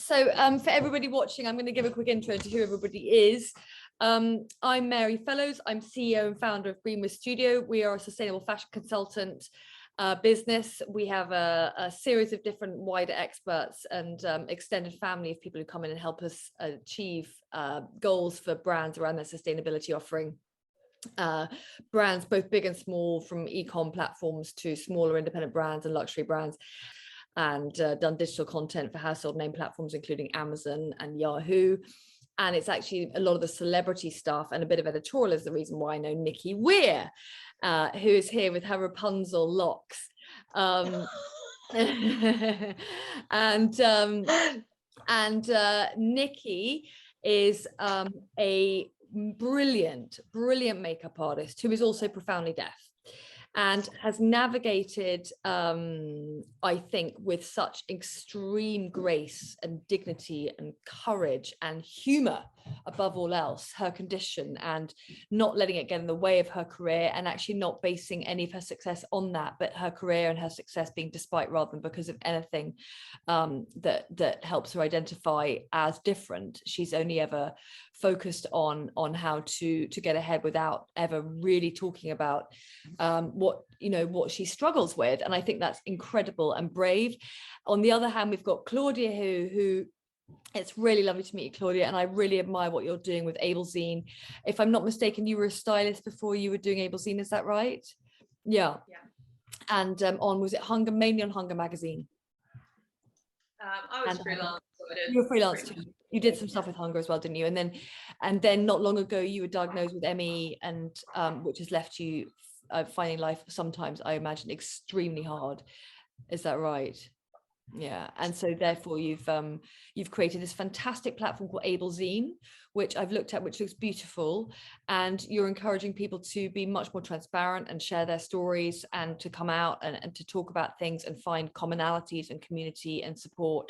So for everybody watching, I'm going to give a quick intro to who everybody is. I'm Mary Fellows. I'm CEO and founder of Greenwood Studio. We are a sustainable fashion consultant business. We have a series of different wider experts and extended family of people who come in and help us achieve goals for brands around their sustainability offering. Brands both big and small, from e-com platforms to smaller independent brands and luxury brands, and done digital content for household name platforms including Amazon and Yahoo. And it's actually a lot of the celebrity stuff and a bit of editorial is the reason why I know Nikki Weir, who is here with her Rapunzel locks. Nikki is a brilliant makeup artist who is also profoundly deaf and has navigated, I think, with such extreme grace and dignity and courage and humor, above all else, her condition, and not letting it get in the way of her career, and actually not basing any of her success on that, but her career and her success being despite rather than because of anything that helps her identify as different. She's only ever focused on how to get ahead without ever really talking about what she struggles with, and I think that's incredible and brave. On the other hand, we've got Claudia, who it's really lovely to meet you, Claudia, and I really admire what you're doing with AbleZine. If I'm not mistaken, you were a stylist before you were doing AbleZine, is that right? Yeah. And was it Hunger, mainly on Hunger magazine? I was freelance. So you were freelance too. You did some stuff with Hunger as well, didn't you? And then not long ago you were diagnosed with ME, and which has left you finding life sometimes, I imagine, extremely hard. Is that right? Yeah. And so therefore you've created this fantastic platform called AbleZine, which I've looked at, which looks beautiful, and you're encouraging people to be much more transparent and share their stories and to come out and to talk about things and find commonalities and community and support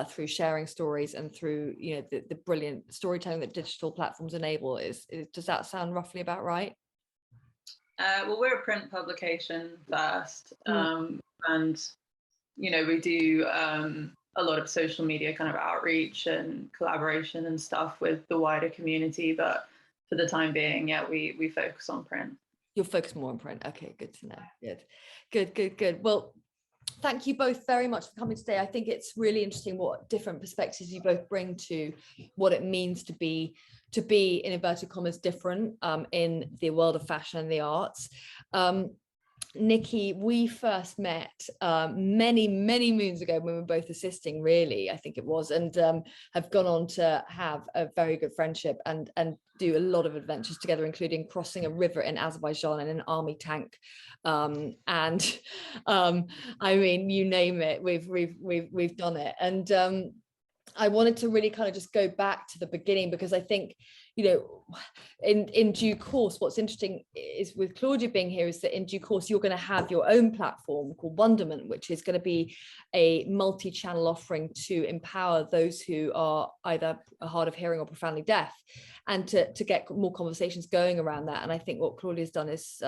through sharing stories and through the brilliant storytelling that digital platforms enable. Does that sound roughly about right? Well, we're a print publication first, and we do a lot of social media kind of outreach and collaboration and stuff with the wider community. But for the time being, we focus on print. You'll focus more on print. Okay, good to know. Good. Well, thank you both very much for coming today. I think it's really interesting what different perspectives you both bring to what it means to be in inverted commas different in the world of fashion and the arts. Nikki, we first met many moons ago when we were both assisting, really, I think it was, and have gone on to have a very good friendship and do a lot of adventures together, including crossing a river in Azerbaijan in an army tank, I mean, you name it, we've done it. And I wanted to really kind of just go back to the beginning, because I think, in due course, what's interesting is with Claudia being here is that in due course, you're going to have your own platform called Wonderment, which is going to be a multi-channel offering to empower those who are either hard of hearing or profoundly deaf, and to get more conversations going around that. And I think what Claudia's done is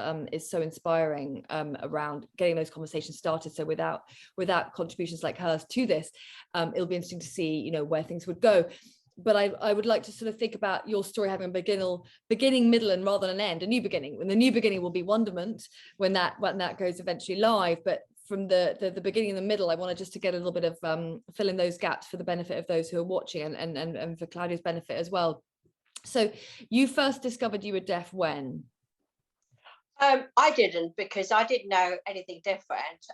so inspiring around getting those conversations started. So without contributions like hers to this, it'll be interesting to see, where things would go. But I would like to sort of think about your story having a beginning, middle, and rather than an end, a new beginning. And the new beginning will be Wonderment when that goes eventually live. But from the beginning and the middle, I wanted just to get a little bit of fill in those gaps for the benefit of those who are watching and for Claudia's benefit as well. So you first discovered you were deaf when? I didn't, because I didn't know anything different.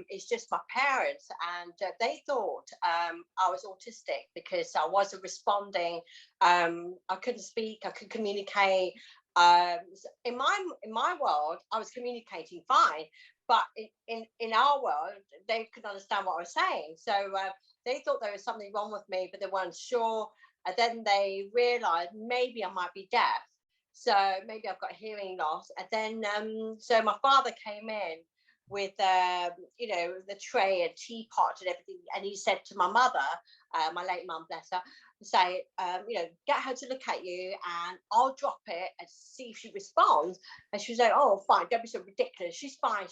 It's just my parents, and they thought I was autistic because I wasn't responding. I couldn't speak. I couldn't communicate. In my world, I was communicating fine, but in our world, they couldn't understand what I was saying. So they thought there was something wrong with me, but they weren't sure. And then they realised maybe I might be deaf. So maybe I've got hearing loss. And then, so my father came in with, the tray and teapot and everything. And he said to my mother, my late mum, bless her, say, get her to look at you and I'll drop it and see if she responds. And she was like, oh, fine, don't be so ridiculous. She's fine.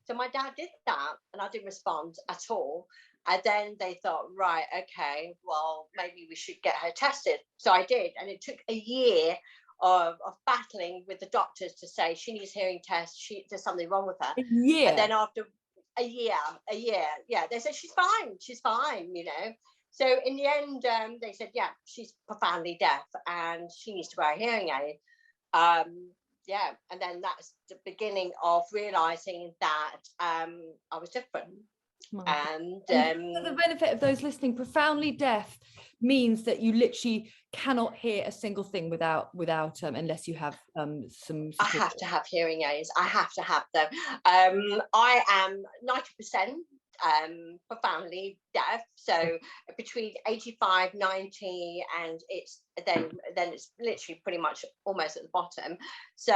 So my dad did that and I didn't respond at all. And then they thought, right, okay, well, maybe we should get her tested. So I did. And it took a year of battling with the doctors to say she needs hearing tests, there's something wrong with her. Yeah. And then after a year, yeah, they said she's fine, you know. So in the end, they said, yeah, she's profoundly deaf and she needs to wear a hearing aid. Yeah, and then that's the beginning of realizing that I was different. And for the benefit of those listening, profoundly deaf means that you literally cannot hear a single thing without unless you have some support. I have to have hearing aids. I have to have them. I am 90% profoundly deaf, so between 85, 90, and then it's literally pretty much almost at the bottom. So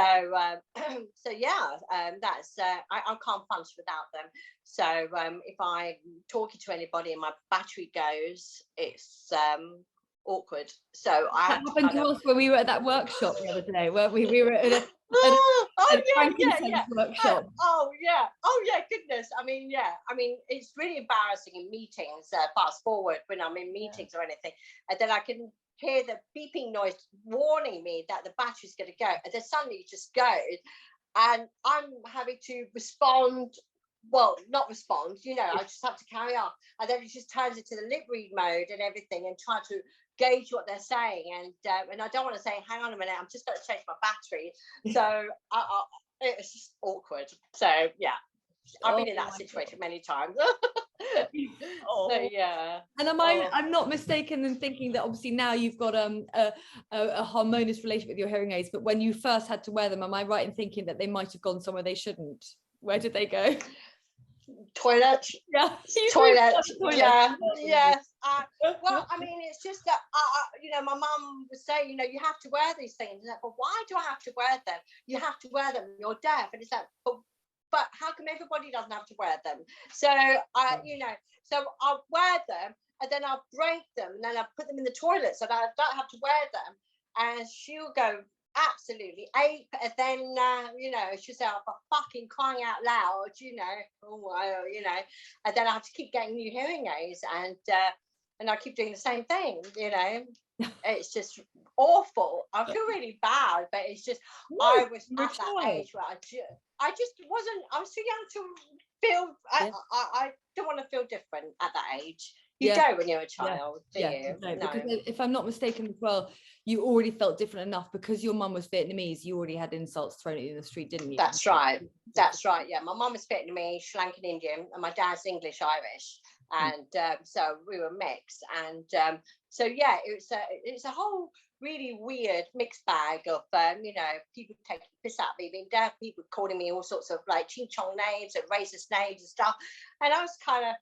so yeah, that's I can't function without them. So if I'm talking to anybody and my battery goes, it's awkward. So I that happened to us when we were at that workshop the other day, weren't we? We were at a workshop. Oh yeah, goodness. I mean, it's really embarrassing in meetings, fast forward when I'm in meetings or anything, and then I can hear the beeping noise warning me that the battery's going to go, and then suddenly it just goes, and I'm having to respond. Well, not respond, you know, I just have to carry on, and then it just turns into the lip read mode and everything, and try to gauge what they're saying, and I don't want to say, hang on a minute, I'm just going to change my battery. So it's just awkward. So yeah, I've been in that situation many times. So yeah. And I'm not mistaken in thinking that obviously now you've got a harmonious relationship with your hearing aids, but when you first had to wear them, am I right in thinking that they might have gone somewhere they shouldn't? Where did they go? Toilet. Yeah. Toilet. Yeah. Yes. Well, I mean, it's just that you know, my mum would say, you know, you have to wear these things. Like, but why do I have to wear them? You have to wear them. You're deaf, and it's like, but how come everybody doesn't have to wear them? So you know, so I'll wear them, and then I'll break them, and then I'll put them in the toilet so that I don't have to wear them. And she'll go absolutely ape, and then you know, she'll say, oh, for fucking crying out loud, you know, you know, and then I have to keep getting new hearing aids, and I keep doing the same thing, you know. It's just awful. I feel really bad, but it's just I was at that age where I just wasn't. I was too young to feel. I don't want to feel different at that age. You don't when you're a child, do you? No. Because if I'm not mistaken as well, you already felt different enough because your mum was Vietnamese. You already had insults thrown at you in the street, didn't you? That's right. That's right. Yeah, my mum was Vietnamese, Sri Lankan Indian, and my dad's English Irish, and so we were mixed. And so yeah, it's a whole really weird mixed bag of you know, people taking piss out of me being deaf, people calling me all sorts of like ching chong names and racist names and stuff, and I was kind of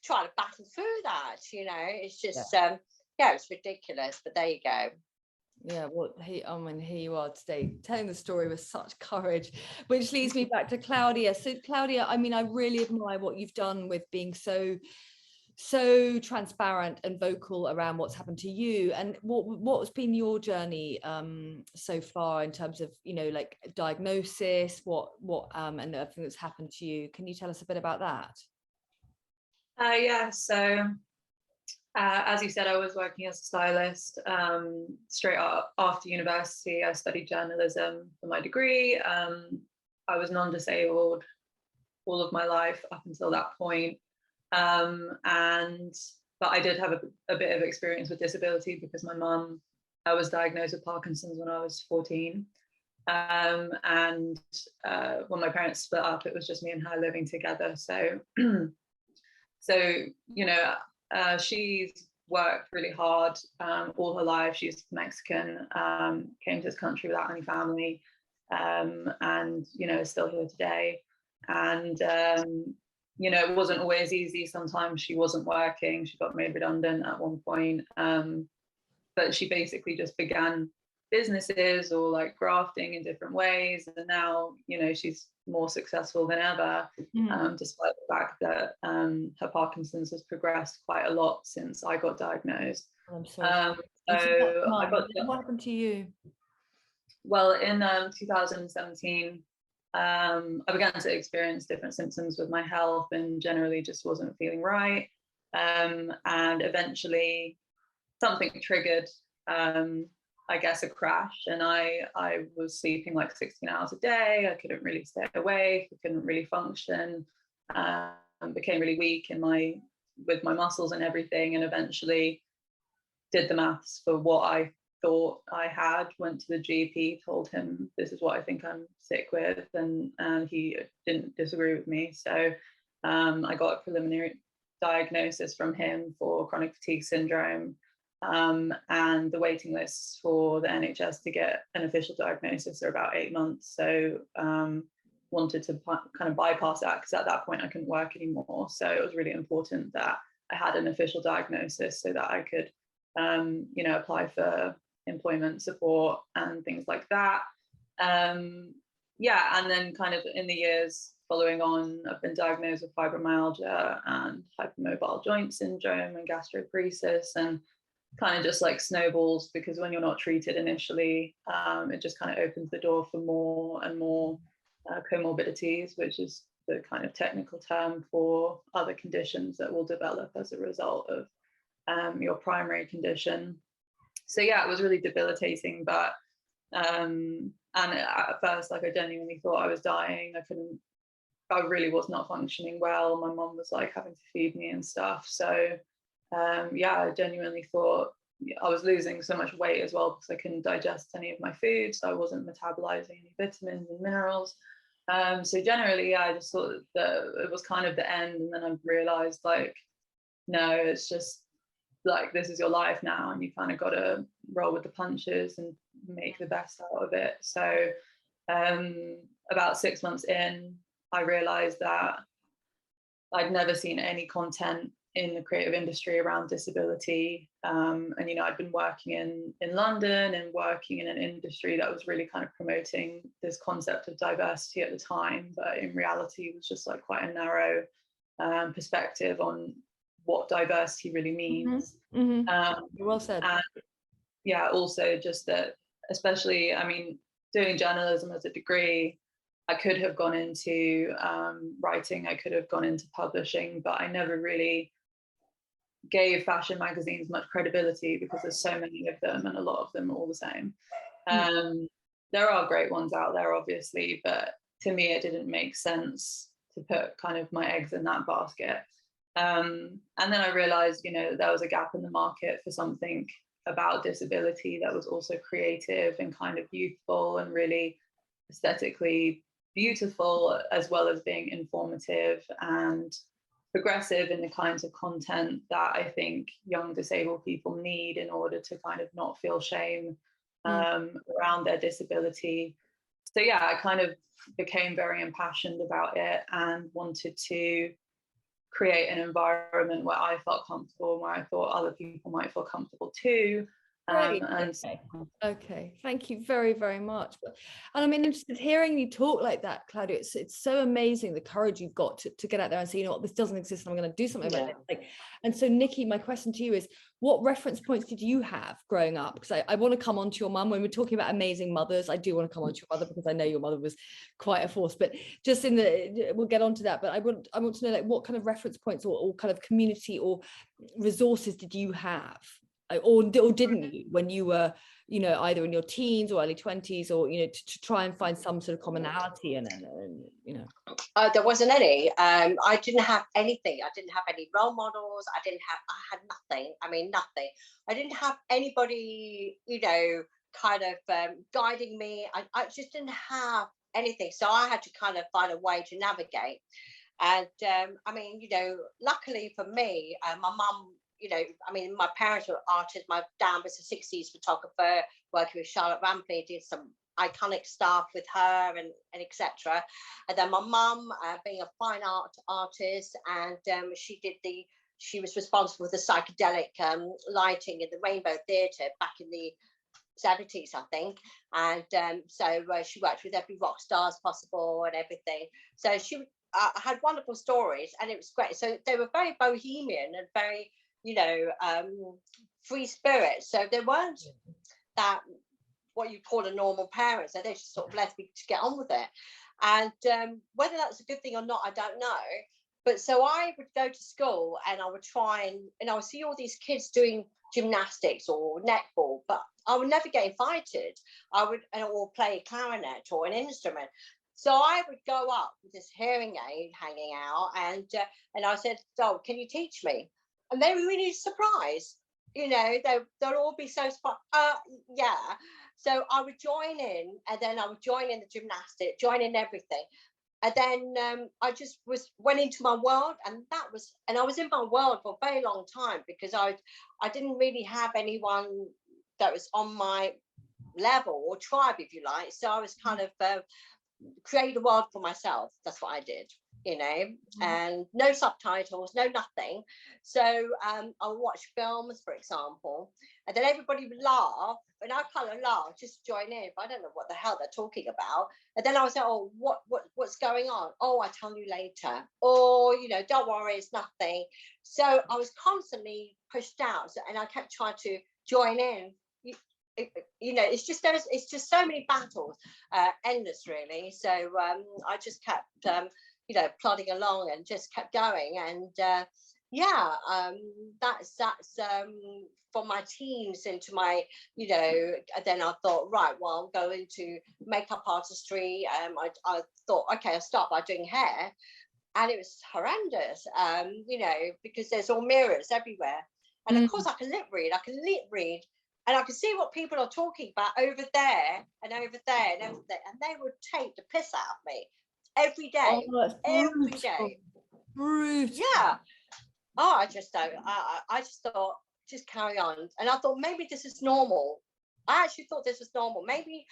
trying to battle through that, you know. It's just it's ridiculous, but there you go. Yeah, well, here you are today telling the story with such courage, which leads me back to Claudia. So Claudia, I mean, I really admire what you've done with being so transparent and vocal around what's happened to you, and what's been your journey so far in terms of, you know, like diagnosis, what and everything that's happened to you. Can you tell us a bit about that? So as you said, I was working as a stylist. Straight after university, I studied journalism for my degree. I was non-disabled all of my life up until that point. But I did have a bit of experience with disability because my mum was diagnosed with Parkinson's when I was 14. And when my parents split up, it was just me and her living together. So you know, she's worked really hard all her life. She's Mexican, came to this country without any family, and, you know, is still here today. And, you know, it wasn't always easy. Sometimes she wasn't working. She got made redundant at one point. But she basically just began businesses or like grafting in different ways. And now, you know, she's more successful than ever, despite the fact that her Parkinson's has progressed quite a lot since I got diagnosed. I'm sorry. What happened to you? Well, in 2017, I began to experience different symptoms with my health and generally just wasn't feeling right. and eventually something triggered, I guess, a crash, and I was sleeping like 16 hours a day. I couldn't really stay awake. I couldn't really function. Became really weak with my muscles and everything, and eventually did the maths for what I thought I had. Went to the GP, told him this is what I think I'm sick with, and he didn't disagree with me. So I got a preliminary diagnosis from him for chronic fatigue syndrome. And the waiting lists for the NHS to get an official diagnosis are about 8 months. So wanted to kind of bypass that, because at that point I couldn't work anymore. So it was really important that I had an official diagnosis so that I could, apply for employment support and things like that. And then kind of in the years following on, I've been diagnosed with fibromyalgia and hypermobile joint syndrome and gastroparesis, and kind of just like snowballs, because when you're not treated initially, it just kind of opens the door for more and more comorbidities, which is the kind of technical term for other conditions that will develop as a result of your primary condition. So yeah, it was really debilitating, but and at first, like, I genuinely thought I was dying. I really was not functioning well. My mom was like having to feed me and stuff. So I genuinely thought I was losing so much weight as well, because I couldn't digest any of my food, so I wasn't metabolizing any vitamins and minerals. So generally, I just thought that it was kind of the end, and then I realized, like, no, it's just like, this is your life now, and you kind of got to roll with the punches and make the best out of it. So about 6 months in, I realized that I'd never seen any content in the creative industry around disability. And, I'd been working in London and working in an industry that was really kind of promoting this concept of diversity at the time, but in reality it was just like quite a narrow perspective on what diversity really means. Well said. And also just that, especially, doing journalism as a degree, I could have gone into writing, I could have gone into publishing, but I never really gave fashion magazines much credibility, because there's so many of them and a lot of them are all the same. There are great ones out there, obviously, but to me it didn't make sense to put kind of my eggs in that basket. And then I realized, there was a gap in the market for something about disability that was also creative and kind of youthful and really aesthetically beautiful, as well as being informative and progressive in the kinds of content that I think young disabled people need in order to kind of not feel shame around their disability. So I kind of became very impassioned about it and wanted to create an environment where I felt comfortable, where I thought other people might feel comfortable too. Okay, thank you very, very much. And I'm interested hearing you talk like that, Claudia. It's so amazing the courage you've got to get out there and say, what, this doesn't exist, and I'm going to do something about it. And so, Nikki, my question to you is, what reference points did you have growing up? Because I want to come on to your mum. When we're talking about amazing mothers, I do want to come on to your mother, because I know your mother was quite a force. But just we'll get on to that. But I want to know, like, what kind of reference points or kind of community or resources did you have? Or didn't you, when you were, either in your teens or early 20s, or, to try and find some sort of commonality in it, There wasn't any. I didn't have anything. I didn't have any role models. I had nothing. Nothing. I didn't have anybody, kind of guiding me. I just didn't have anything. So I had to kind of find a way to navigate. And, luckily for me, my mum, my parents were artists. My dad was a 60s photographer, working with Charlotte Rampling, did some iconic stuff with her and etc. And then my mum, being a fine art artist, and she was responsible for the psychedelic lighting in the Rainbow Theatre back in the 70s, I think. And so she worked with every rock stars possible and everything. So she had wonderful stories, and it was great. So they were very bohemian and very, free spirits. So they weren't that what you call a normal parent. So they just sort of left me to get on with it. And whether that's a good thing or not, I don't know. But so I would go to school and I would try and I would see all these kids doing gymnastics or netball, but I would never get invited. I would or play clarinet or an instrument. So I would go up with this hearing aid hanging out, and I said, "Oh, can you teach me?" And they were really surprised. You know, they'll all be so surprised. Yeah. So I would join in, and then I would join in the gymnastics, join in everything. And then I just went into my world, and I was in my world for a very long time because I didn't really have anyone that was on my level or tribe, if you like. So I was kind of create a world for myself. That's what I did, you know, and no subtitles, no nothing. So I would watch films, for example, and then everybody would laugh, and I kind of laugh, just join in, but I don't know what the hell they're talking about. And then I was like, "Oh, what's going on? Oh, I'll tell you later. Or, you know, don't worry, it's nothing." So I was constantly pushed out, and I kept trying to join in. You know, it's just so many battles, endless really. So I just kept you know, plodding along and just kept going. And yeah, that's from my teens into my, you know, then I thought, right, well, I'm going to makeup artistry. I thought, okay, I'll start by doing hair, and it was horrendous, you know, because there's all mirrors everywhere. And of course I can lip read, and I can see what people are talking about over there and over there and over there, and they would take the piss out of me every day, every day. Brutal. Yeah. Oh, I just don't. I just thought, just carry on, and I thought maybe this is normal. I actually thought this was normal. Maybe,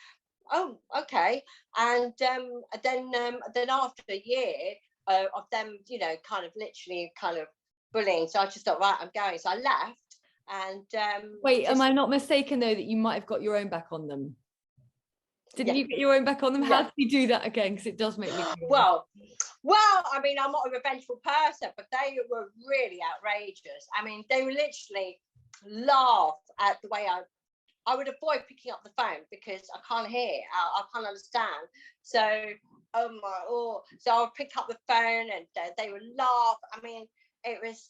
oh, okay. And then after a year of them, you know, kind of literally kind of bullying, so I just thought, right, I'm going. So I left. And wait, am I not mistaken though that you might have got your own back on them? Didn't you get your own back on them? How did you do that again? Because it does make me curious. Well, I mean, I'm not a revengeful person, but they were really outrageous. I mean, they would literally laugh at the way I would avoid picking up the phone because I can't hear, I can't understand. So so I would pick up the phone, and they would laugh. I mean, it was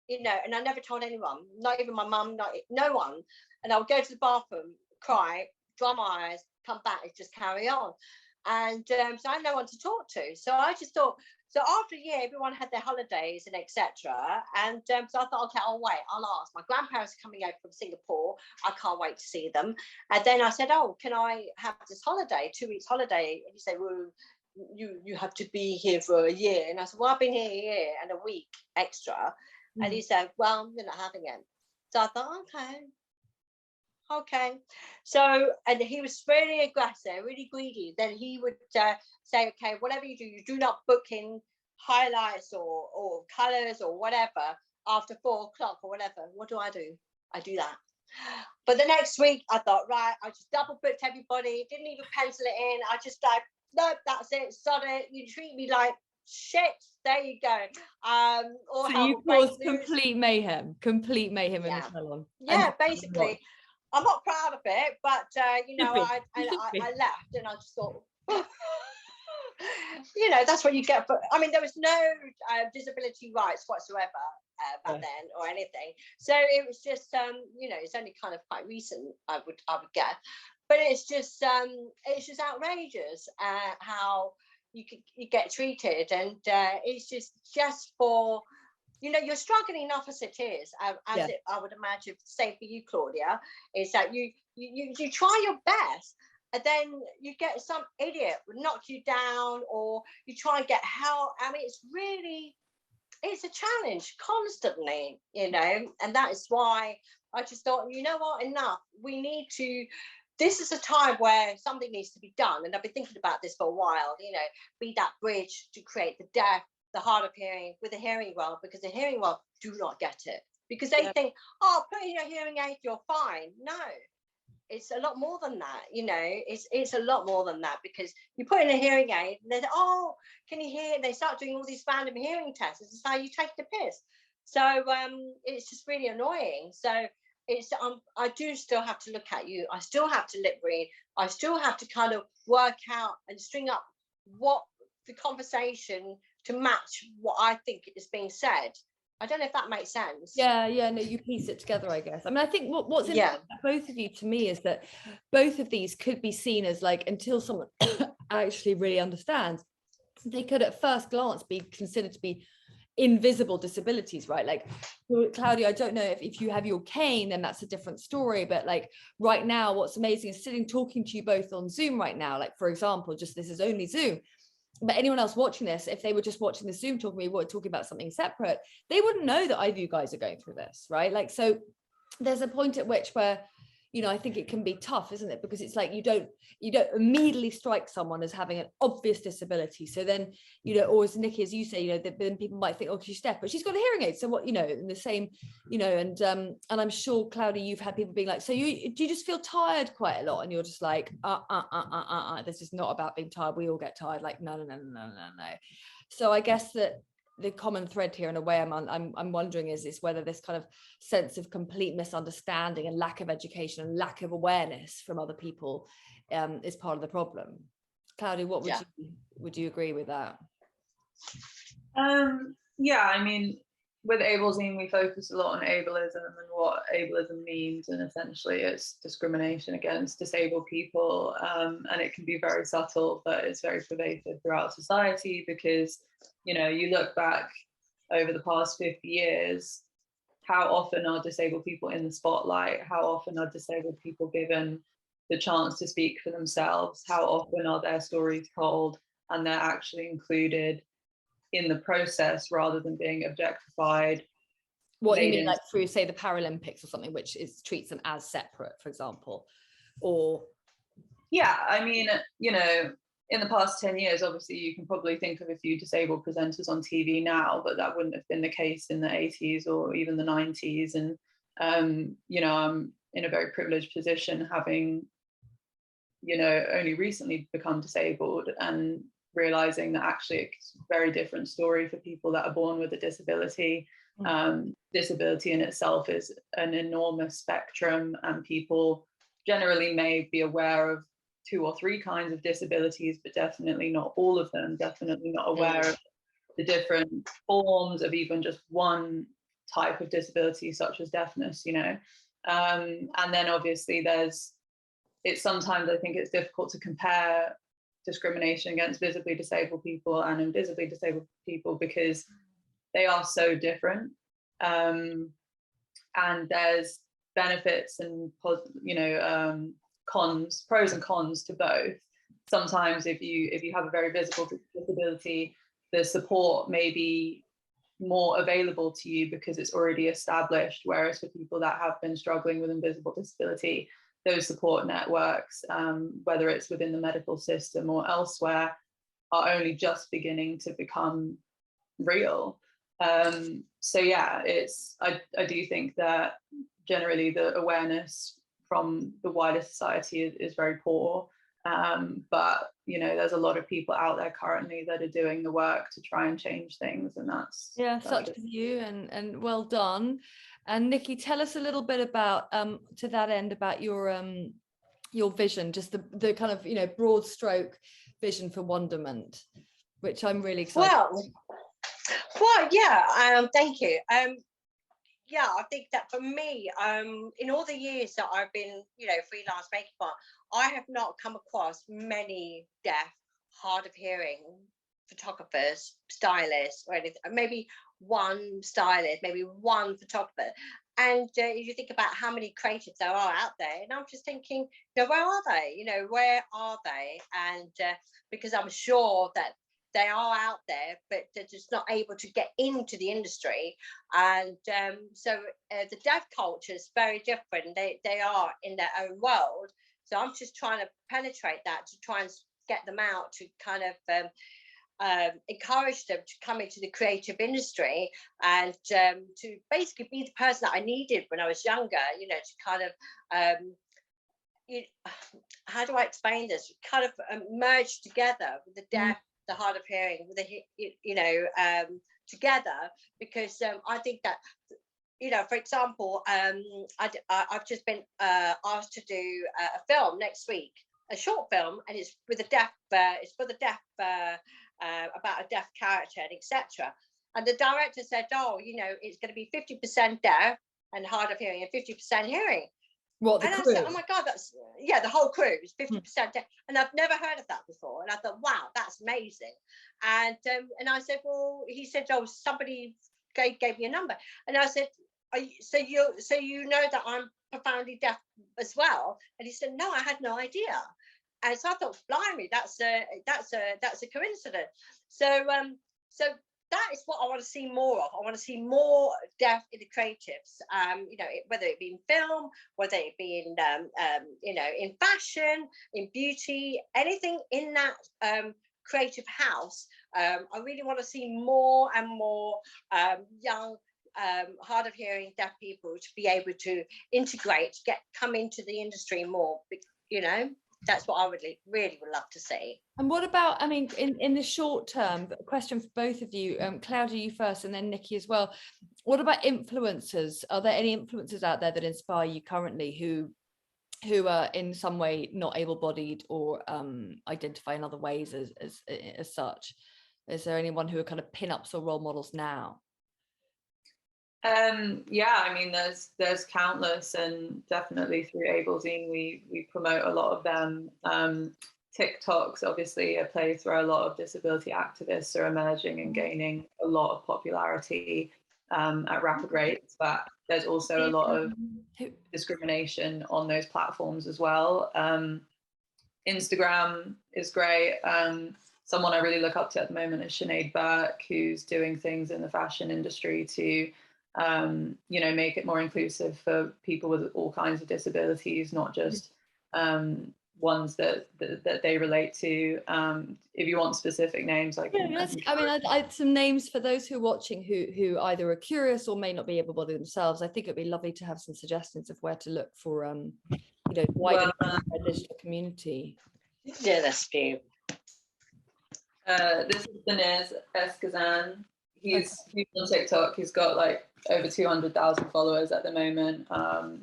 you know, and I never told anyone, not even my mum, no one. And I would go to the bathroom, cry, dry my eyes, come back, and just carry on. And so I had no one to talk to. So I just thought, so after a year, everyone had their holidays and etc. And so I thought, okay, I'll wait, I'll ask. My grandparents are coming over from Singapore. I can't wait to see them. And then I said, oh, can I have this holiday, 2 weeks holiday? And he said, well, you have to be here for a year. And I said, well, I've been here a year and a week extra. And he said, well, you're not having it. So I thought, okay. So, and he was really aggressive, really greedy. Then he would say, okay, whatever you do not book in highlights or colors or whatever after 4 o'clock or whatever. What do? I do that. But the next week I thought, right, I just double booked everybody, didn't even pencil it in. I just like, no, that's it, sod it. You treat me like shit. There you go. Or so you caused complete mayhem in the salon. Yeah, basically. I'm not proud of it, but you know, I left, and I just thought, you know, that's what you get. But I mean, there was no disability rights whatsoever back then or anything. So it was just, you know, it's only kind of quite recent, I would guess. But it's just outrageous how you get treated, and it's just for, you know, you're struggling enough as it is, I would imagine, same for you, Claudia, is that you try your best, and then you get some idiot knock you down, or you try and get help. I mean, it's a challenge constantly, you know, and that is why I just thought, you know what, enough. This is a time where something needs to be done, and I've been thinking about this for a while, you know, be that bridge to create the deaf, the hard of hearing with the hearing well, because the hearing well do not get it, because they think, oh, put in a hearing aid, you're fine. No, it's a lot more than that, you know. It's a lot more than that, because you put in a hearing aid and they say, oh, can you hear? They start doing all these random hearing tests. This is how you take the piss. So it's just really annoying. So it's I do still have to look at you. I still have to lip read. I still have to kind of work out and string up what the conversation to match what I think is being said. I don't know if that makes sense. Yeah, no, you piece it together, I guess. I mean, I think what's Yeah. important about both of you to me is that both of these could be seen as like, until someone actually really understands, they could at first glance be considered to be invisible disabilities, right? Like, Claudia, I don't know if you have your cane, then that's a different story, but like right now, what's amazing is sitting talking to you both on Zoom right now, like for example, just this is only Zoom, but anyone else watching this, if they were just watching the Zoom talking, we were talking about something separate, they wouldn't know that either of you guys are going through this, right? Like, so there's a point at which where, you know, I think it can be tough, isn't it? Because it's like you don't immediately strike someone as having an obvious disability. So then, you know, or as Nikki, as you say, you know, then people might think, oh, she's deaf, but she's got a hearing aid. So what, you know, in the same, you know, and I'm sure, Claudia, you've had people being like, so do you just feel tired quite a lot? And you're just like, this is not about being tired. We all get tired. Like, no. So I guess that the common thread here, in a way, I'm wondering is whether this kind of sense of complete misunderstanding and lack of education and lack of awareness from other people is part of the problem. Claudia, what would you agree with that? Yeah, I mean, with AbleZine, we focus a lot on ableism and what ableism means, and essentially it's discrimination against disabled people, and it can be very subtle, but it's very pervasive throughout society, because, you know, you look back over the past 50 years, how often are disabled people in the spotlight? How often are disabled people given the chance to speak for themselves? How often are their stories told and they're actually included in the process rather than being objectified? What you mean, like through, say, the Paralympics or something, which treats them as separate, for example? Or yeah, I mean, you know, in the past 10 years, obviously you can probably think of a few disabled presenters on TV now, but that wouldn't have been the case in the 80s or even the 90s. And you know, I'm in a very privileged position, having, you know, only recently become disabled, and realizing that actually it's a very different story for people that are born with a disability. Disability in itself is an enormous spectrum, and people generally may be aware of 2 or 3 kinds of disabilities, but definitely not all of them, definitely not aware of the different forms of even just one type of disability, such as deafness, you know. And then obviously sometimes I think it's difficult to compare discrimination against visibly disabled people and invisibly disabled people, because they are so different. And there's benefits and, you know, pros and cons to both. Sometimes if you have a very visible disability, the support may be more available to you because it's already established, whereas for people that have been struggling with invisible disability, those support networks, whether it's within the medical system or elsewhere, are only just beginning to become real. So yeah, I do think that generally the awareness from the wider society is very poor. But, you know, there's a lot of people out there currently that are doing the work to try and change things, and that's such as you, and well done. And Nikki, tell us a little bit about to that end about your vision, just the kind of, you know, broad stroke vision for Wonderment, which I'm really excited. Well, yeah, thank you. Yeah, I think that for me, in all the years that I've been, you know, freelance makeup art, I have not come across many deaf, hard of hearing photographers, stylists, or anything. Maybe one stylist, maybe one photographer. And you think about how many creatives there are out there, and I'm just thinking, you know, where are they? You know, where are they? And because I'm sure that they are out there, but they're just not able to get into the industry. And so the deaf culture is very different. They are in their own world. So I'm just trying to penetrate that, to try and get them out, to kind of encourage them to come into the creative industry, and to basically be the person that I needed when I was younger, you know, to kind of, how do I explain this? Kind of merge together with the deaf, the hard of hearing, with the, you know, together, because I think that, you know, for example, I've just been asked to do a film next week, a short film, and it's with a deaf, it's for the deaf about a deaf character and etc. And the director said, oh, you know, it's going to be 50% deaf and hard of hearing and 50% hearing. What, the And I crew? said, oh my God, that's, yeah, the whole crew is 50% deaf. And I've never heard of that before. And I thought, wow, that's amazing. And I said, well, he said, oh, somebody gave me a number. And I said, so you know that I'm profoundly deaf as well? And he said, no, I had no idea. And so I thought, blimey, that's a coincidence. So that is what I want to see more of. I want to see more deaf in the creatives. You know, whether it be in film, whether it be in you know, in fashion, in beauty, anything in that creative house. I really want to see more and more young, hard of hearing deaf people to be able to integrate, come into the industry more. You know, that's what I would really would love to see. And what about, I mean, in the short term, a question for both of you, Claudia, you first, and then Nikki as well. What about influencers? Are there any influencers out there that inspire you currently who are in some way not able-bodied or identify in other ways as such? Is there anyone who are kind of pin-ups or role models now? Yeah, I mean, there's countless, and definitely through AbleZine, we promote a lot of them. TikTok's obviously a place where a lot of disability activists are emerging and gaining a lot of popularity at rapid rates, but there's also a lot of discrimination on those platforms as well. Instagram is great. Someone I really look up to at the moment is Sinead Burke, who's doing things in the fashion industry to you know, make it more inclusive for people with all kinds of disabilities, not just ones that they relate to. If you want specific names, I can. Yeah, I mean, I'd some names for those who are watching who either are curious or may not be able-bodied themselves. I think it'd be lovely to have some suggestions of where to look for, you know, wider digital community. Yeah, that's true. This is Deniz Eskazan. He's on TikTok. He's got like over 200,000 followers at the moment.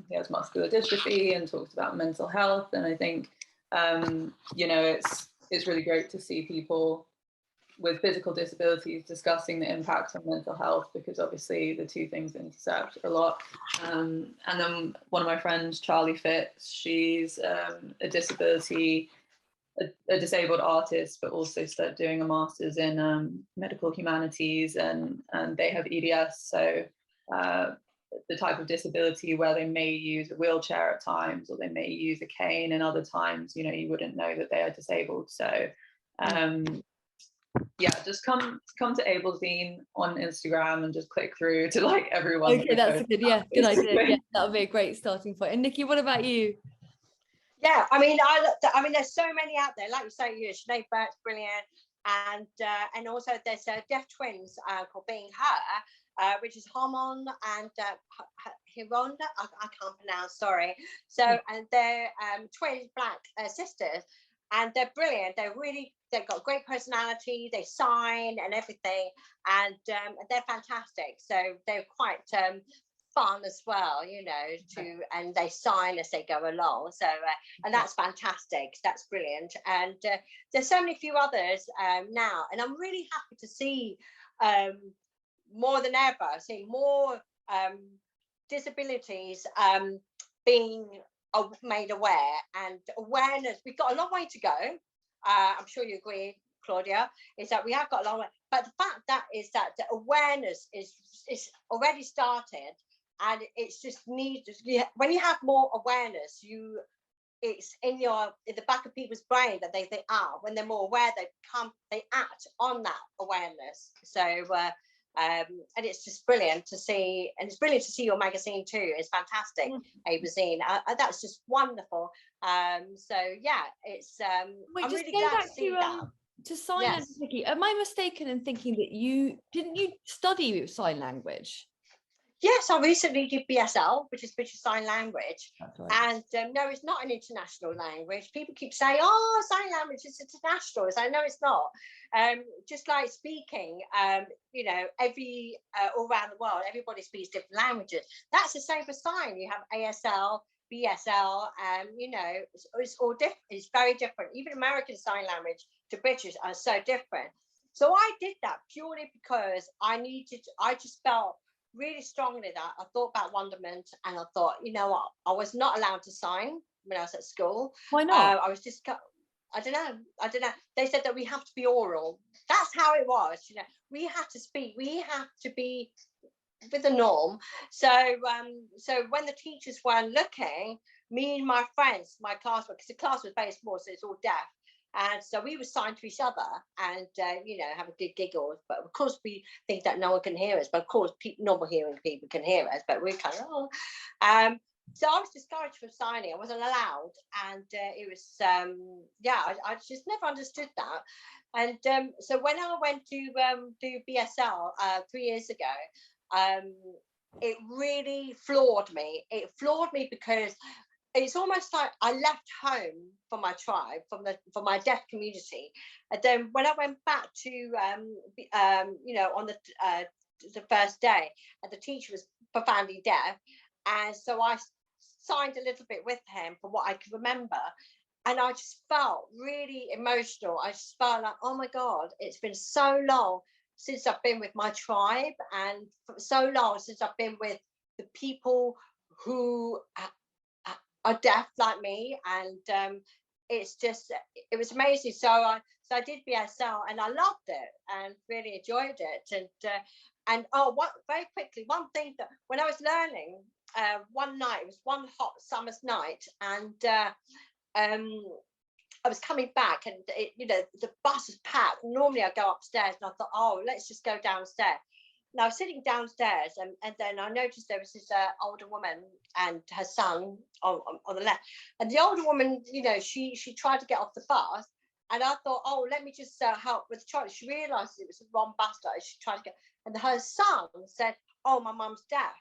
He has muscular dystrophy and talks about mental health. And I think, you know, it's really great to see people with physical disabilities discussing the impact on mental health, because obviously the two things intersect a lot. And then one of my friends, Charlie Fitz, she's a disabled artist, but also started doing a master's in medical humanities, and they have EDS, so the type of disability where they may use a wheelchair at times, or they may use a cane, and other times, you know, you wouldn't know that they are disabled. So yeah, just come to AbleZine on Instagram and just click through to like everyone. Okay, that's a good idea. Yeah, that would be a great starting point. And Nikki, what about you? Yeah, I mean, there's so many out there. Like you say, Sinead Burke's brilliant, and also there's deaf twins called Being Her, which is Harmon and Hiron. I can't pronounce. Sorry. So, and they're twins, black sisters, and they're brilliant. They've got great personality. They sign and everything, and they're fantastic. So they're quite fun as well, you know, and they sign as they go along. So and that's fantastic. That's brilliant. And there's so many few others now, and I'm really happy to see more than ever, see more disabilities being made aware, and awareness. We've got a long way to go. I'm sure you agree, Claudia, is that we have got a long way. But the fact that is that the awareness is already started, and it's just when you have more awareness, it's in the back of people's brain that they are. When they're more aware, they act on that awareness. So and it's just brilliant to see, and it's brilliant to see your magazine too. It's fantastic, AbleZine. That's just wonderful. So yeah, it's Wait, I'm just really go glad back to see that. to sign Yes. language, Nikki. Am I mistaken in thinking that you study sign language? Yes, I recently did BSL, which is British Sign Language. That's right. And no, it's not an international language. People keep saying, oh, sign language is international. So no, it's not. Just like speaking, you know, all around the world, everybody speaks different languages. That's the same for sign. You have ASL, BSL, you know, it's all different. It's very different. Even American Sign Language to British are so different. So I did that purely because I just felt really strongly that I thought about wonderment, and I thought, you know what, I was not allowed to sign when I was at school. Why not? I was just, I don't know. They said that we have to be oral. That's how it was. You know, we have to speak. We have to be with the norm. So, so when the teachers weren't looking, me and my friends, my class, because the class was very small, so it's all deaf. And so we would sign to each other and, you know, have a good giggle. But of course, we think that no one can hear us. But of course, normal hearing people can hear us. But we're kind of, oh. So I was discouraged from signing. I wasn't allowed. And it was, yeah, I just never understood that. And so when I went to do BSL 3 years ago, it really floored me. It floored me because it's almost like I left home for my tribe, for my deaf community, and then when I went back to, you know, on the first day, and the teacher was profoundly deaf, and so I signed a little bit with him from what I can remember, and I just felt really emotional. I just felt like, oh my God, it's been so long since I've been with my tribe, and so long since I've been with the people who are deaf like me, and it's just, it was amazing. So I did BSL and I loved it and really enjoyed it. And oh, what, very quickly, one thing that when I was learning, one night, it was one hot summer's night, and I was coming back, and you know, the bus was packed. Normally I go upstairs, and I thought, oh, let's just go downstairs. Now, sitting downstairs, and then I noticed there was this older woman and her son on the left. And the older woman, you know, she tried to get off the bus. And I thought, oh, let me just help with the child. She realised it was the wrong bus stop. She tried to get, and her son said, oh, my mum's deaf.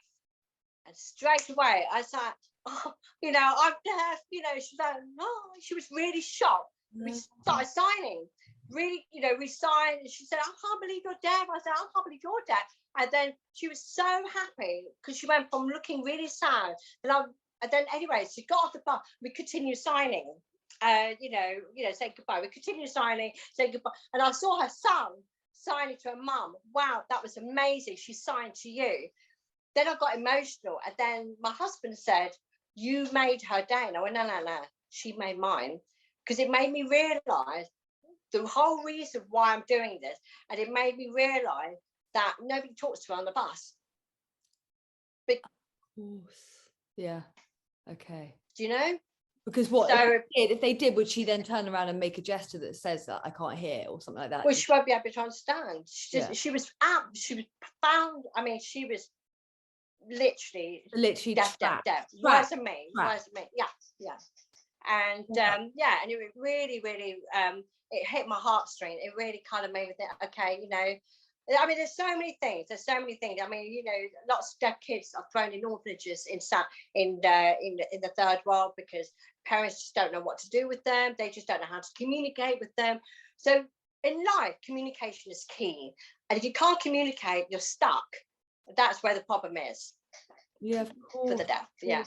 And straight away, I said, oh, you know, I'm deaf. You know, she's like, no, she was really shocked. We started signing. Really, you know, we signed, and she said, I can't believe you're deaf. I said, I can't believe you're deaf. And then she was so happy because she went from looking really sad. And then anyway, she got off the bus. We continued signing, you know, saying goodbye. We continued signing, saying goodbye. And I saw her son signing to her mum. Wow, that was amazing. She signed to you. Then I got emotional. And then my husband said, you made her day. And I went, no, she made mine. Because it made me realise the whole reason why I'm doing this. And it made me realise that nobody talks to her on the bus. Of course. Yeah. Okay. Do you know? Because what so, if they did, would she then turn around and make a gesture that says that I can't hear or something like that? Well, she won't be able to understand. She was profound. I mean, she was literally deaf. Worse than me. Yeah. And yeah, and it really it hit my heartstring. It really kind of made me think, okay, you know, I mean, there's so many things. I mean, you know, lots of deaf kids are thrown in orphanages in the third world because parents just don't know what to do with them. They just don't know how to communicate with them. So in life, communication is key. And if you can't communicate, you're stuck. That's where the problem is. Yeah, of course. For the deaf. Yeah.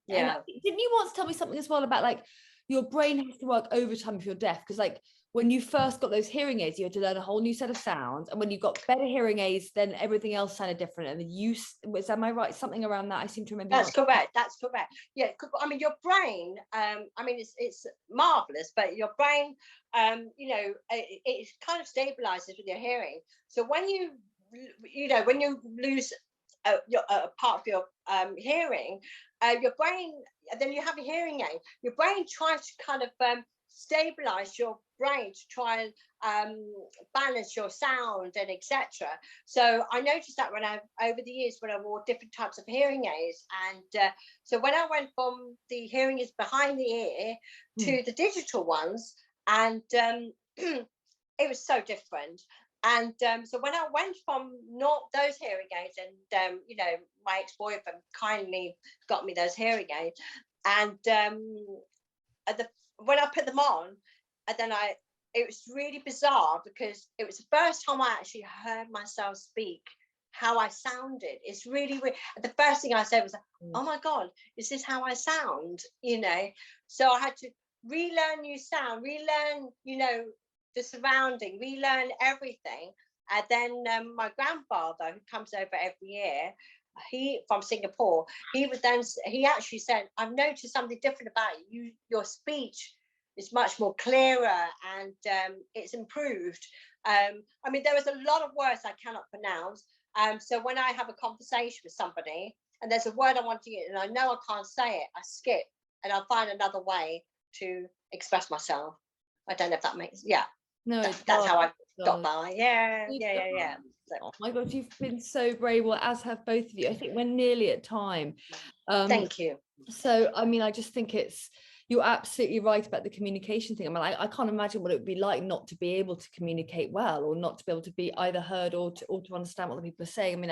Yeah. Didn't you once tell me something as well about like your brain has to work overtime if you're deaf? Because like when you first got those hearing aids, you had to learn a whole new set of sounds, and when you got better hearing aids, then everything else sounded different. And am I right? Something around that? I seem to remember. That's correct. Yeah, I mean, your brain. I mean, it's marvelous, but your brain, you know, it kind of stabilizes with your hearing. So when you know, when you lose a part of your hearing, your brain, then you have a hearing aid. Your brain tries to kind of stabilize your brain to try and balance your sound and etc. So I noticed that when over the years when I wore different types of hearing aids, and so when I went from the hearing aids behind the ear to the digital ones, and it was so different. And so when I went from not those hearing aids, and you know, my ex-boyfriend kindly got me those hearing aids, and when I put them on, and then it was really bizarre because it was the first time I actually heard myself speak how I sounded. It's really weird. The first thing I said was, oh my God, is this how I sound? You know, so I had to relearn new sound, relearn, you know, the surrounding. We learn everything. And then my grandfather, who comes over every year, he from Singapore, he actually said, I've noticed something different about you. Your speech is much more clearer, and it's improved. I mean, there is a lot of words I cannot pronounce. So when I have a conversation with somebody and there's a word I want to get and I know I can't say it, I skip and I'll find another way to express myself. I don't know if that makes, yeah. No, That's how I got does. by. Yeah. So, Oh my God, you've been so brave. Well, as have both of you. I think we're nearly at time. thank you. So, I mean, I just think you're absolutely right about the communication thing. I mean, I can't imagine what it would be like not to be able to communicate well, or not to be able to be either heard or to understand what the people are saying. I mean,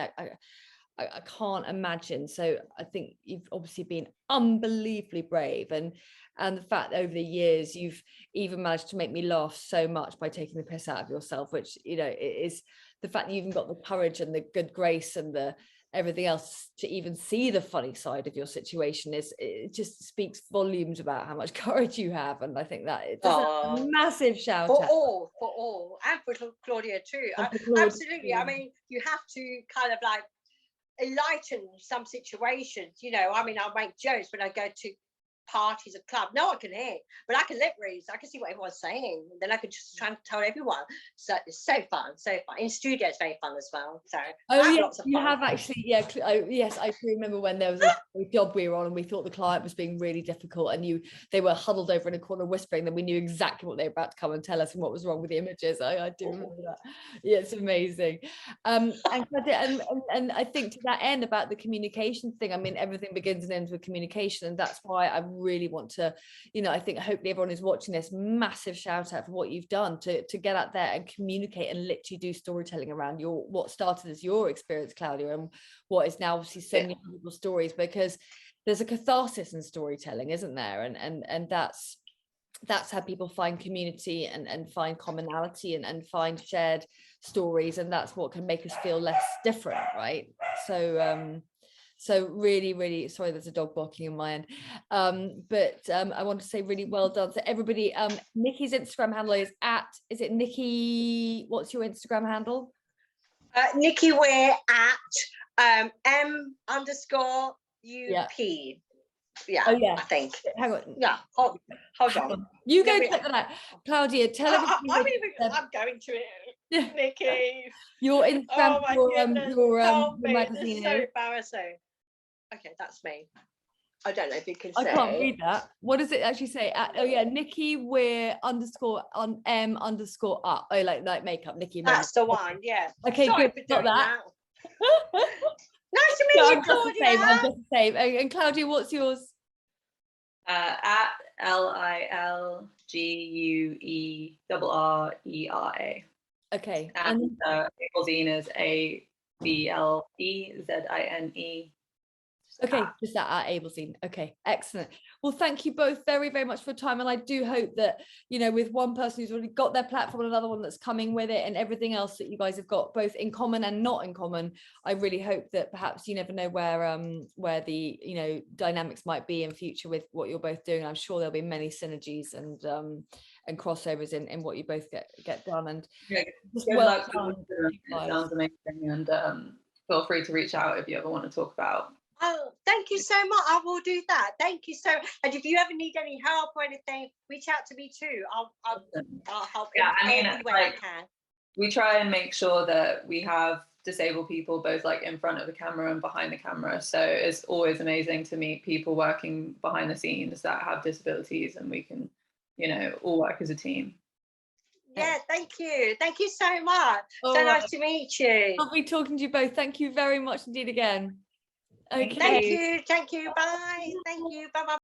I can't imagine. So I think you've obviously been unbelievably brave, and the fact that over the years you've even managed to make me laugh so much by taking the piss out of yourself, which, you know, it is the fact that you've even got the courage and the good grace and the everything else to even see the funny side of your situation. It just speaks volumes about how much courage you have, and I think that it does a massive shout for out all and for Claudia too. and for Claudia Absolutely. too. I mean, you have to kind of like enlighten some situations, you know. I mean, I'll make jokes when I go to parties or club. No one can hear, but I can lip read. I can see what everyone's saying, and then I can just try and tell everyone. So it's so fun. In studio it's very fun as well. So Yes, you have actually. Yes, I can remember when there was a job we were on and we thought the client was being really difficult, and they were huddled over in a corner whispering, then we knew exactly what they were about to come and tell us and what was wrong with the images. I do remember that. Yeah, it's amazing. And I think to that end about the communication thing, I mean, everything begins and ends with communication, and that's why I really want to, you know, I think hopefully everyone who's watching this, massive shout out for what you've done to get out there and communicate and literally do storytelling around what started as your experience, Claudia, and what is now obviously so many people's stories, because there's a catharsis in storytelling, isn't there? And that's how people find community and find commonality and find shared stories, and that's what can make us feel less different, right? So really, really sorry, there's a dog barking in my end, but I want to say really well done. So everybody, Nikki's Instagram handle is Nikki, what's your Instagram handle? Nikki Weir at M_UP. Oh yeah, I think. Hang on. Yeah, hold on. You go check that out. Claudia, tell everybody. I'm going to it. Nikki. Your Instagram, your magazine. This is so embarrassing. Okay, that's me. I don't know if you can say. I can't read that. What does it actually say? Nikki Weir _ on M_UP. Oh, like makeup, Nikki. That's the one. Yeah. Okay, sorry good. Got that. Nice to meet you, Claudia. I'm just the same. And Claudia, what's yours? At LILGUERRERA. Okay. And Ablezine is ABLEZINE. Okay, just that at Ablezine. Okay, excellent. Well, thank you both very, very much for your time. And I do hope that, you know, with one person who's already got their platform and another one that's coming with it, and everything else that you guys have got both in common and not in common, I really hope that perhaps, you never know where the, you know, dynamics might be in future with what you're both doing. I'm sure there'll be many synergies and crossovers in what you both get done. And just well done. It sounds amazing, and feel free to reach out if you ever want to talk about. Oh, thank you so much. I will do that. Thank you so much. And if you ever need any help or anything, reach out to me too. I'll help in any way I can. We try and make sure that we have disabled people both like in front of the camera and behind the camera. So it's always amazing to meet people working behind the scenes that have disabilities, and we can, you know, all work as a team. Yeah, thank you. Thank you so much. So nice to meet you. Lovely talking to you both. Thank you very much indeed again. Okay. Thank you. Thank you. Bye. Thank you. Bye bye.